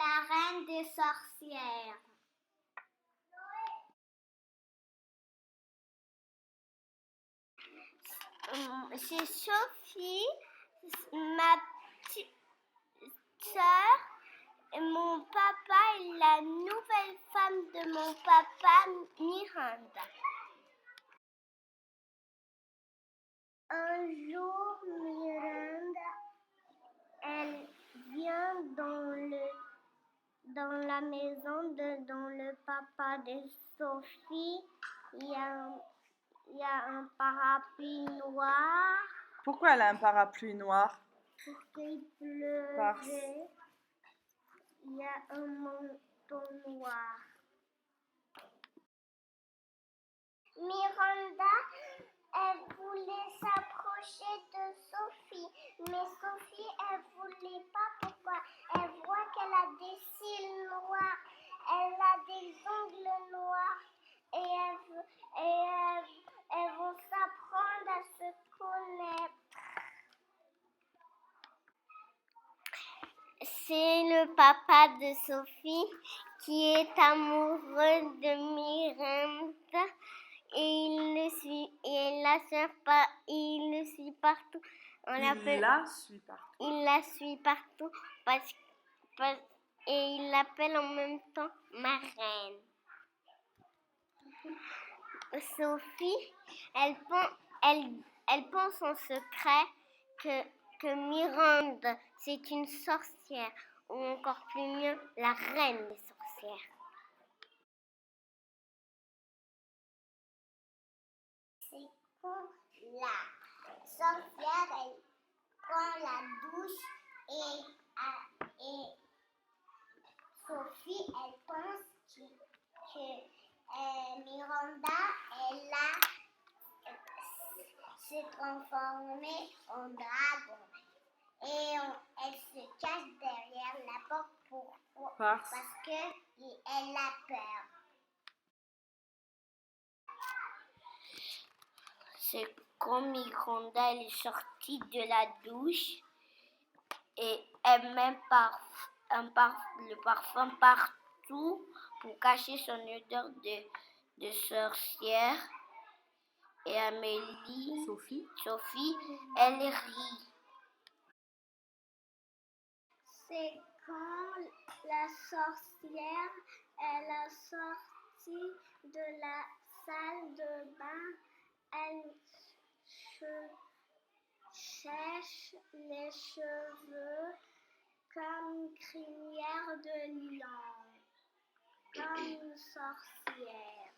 La reine des sorcières. C'est Sophie, ma petite sœur, et mon papa et la nouvelle femme de mon papa, Miranda. Un jour, Miranda, elle vient dans la maison dans le papa de Sophie. Il y a un parapluie noir. Pourquoi elle a un parapluie noir? Parce qu'il pleuvait. Il y a un manteau noir. Miranda, elle voulait s'approcher de Sophie, mais Sophie, elle voulait pas. Pourquoi? Elle voit qu'elle a des cils noirs, elle a des ongles noirs, et elles vont s'apprendre à se connaître. C'est le papa de Sophie qui est amoureux de Miranda. Et il le suit, et il le suit partout. Il la suit partout et il l'appelle en même temps ma reine. Sophie, elle pense en secret que Miranda, c'est une sorcière, ou encore plus mieux, la reine des sorcières. C'est quand la sorcière, elle prend la douche et Sophie, elle pense que Miranda, s'est transformée en dragon. Et elle se cache derrière la porte parce qu'elle a peur. C'est quand Miranda est sortie de la douche et elle met le parfum partout pour cacher son odeur de sorcière. Et Amélie, Sophie, elle rit. C'est quand la sorcière, elle a sorti de la salle de bain, elle se sèche les cheveux comme une crinière de lion, comme une sorcière.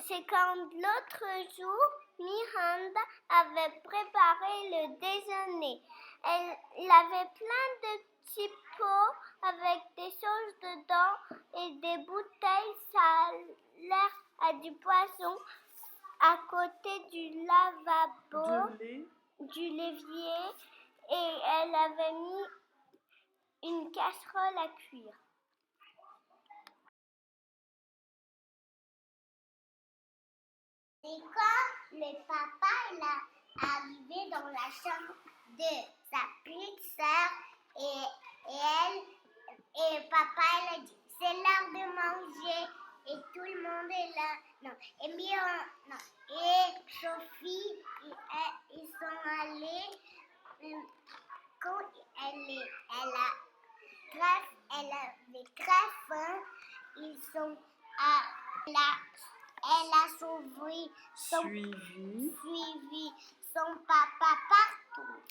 C'est quand l'autre jour, Miranda avait préparé le déjeuner. Elle avait plein de petits pots avec des choses dedans et des bouteilles. Ça a l'air à du poisson à côté du lavabo, du l'évier, et elle avait mis une casserole à cuire. Et quand le papa est arrivé dans la chambre de sa petite sœur et papa elle a dit c'est l'heure de manger et tout le monde est là. Non. Et Sophie, ils sont allés quand elle avait très faim. Ils sont elle a suivi son papa partout.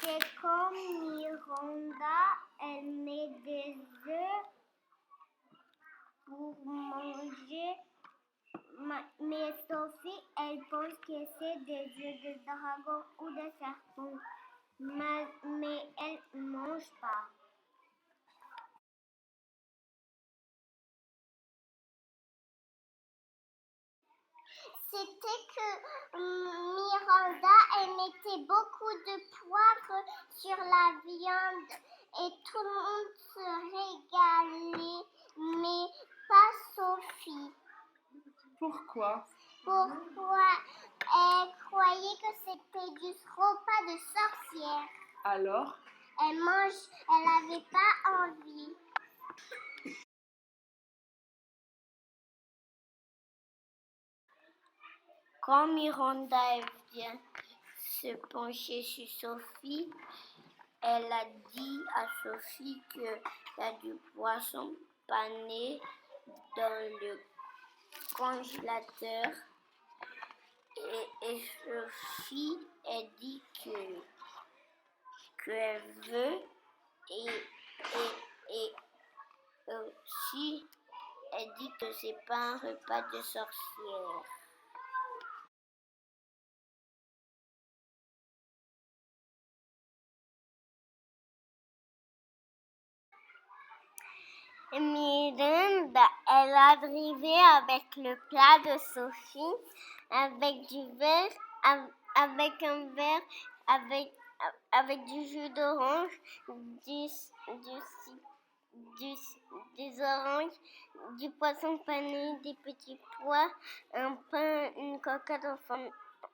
C'est comme Miranda, elle met des œufs pour manger. Mais Sophie, elle pense que c'est des œufs de dragon ou de serpent. Mais elle ne mange pas. C'était que Miranda, elle mettait beaucoup de poivre sur la viande et tout le monde se régalait, mais pas Sophie. Pourquoi? Pourquoi? Elle croyait que c'était du repas de sorcière. Alors? Elle n'avait pas envie. Quand Miranda vient se pencher sur Sophie, elle a dit à Sophie qu'il y a du poisson pané dans le congélateur. Et Sophie a dit qu'elle veut et aussi elle dit que c'est pas un repas de sorcière. Miranda, elle est arrivée avec le plat de Sophie, avec du verre, avec un verre, avec du jus d'orange, des oranges, du poisson pané, des petits pois, un pain, une cocotte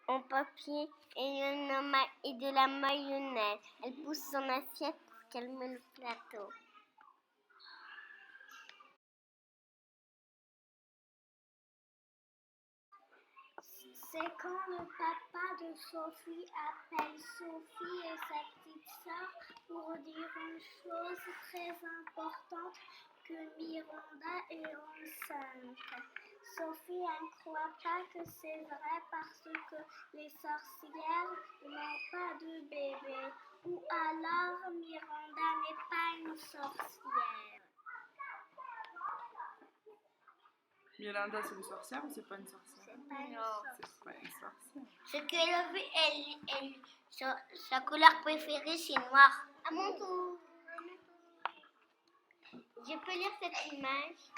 en papier et de la mayonnaise. Elle pousse son assiette pour calmer le plateau. C'est quand le papa de Sophie appelle Sophie et sa petite sœur pour dire une chose très importante, que Miranda est enceinte. Sophie ne croit pas que c'est vrai parce que les sorcières n'ont pas de bébé. Ou alors Miranda n'est pas une sorcière. Miranda, c'est une sorcière ou c'est pas une sorcière? C'est pas une sorcière. C'est pas une sorcière. Ce qu'elle a vu, sa couleur préférée, c'est noir. À mon tour. Je peux lire cette image.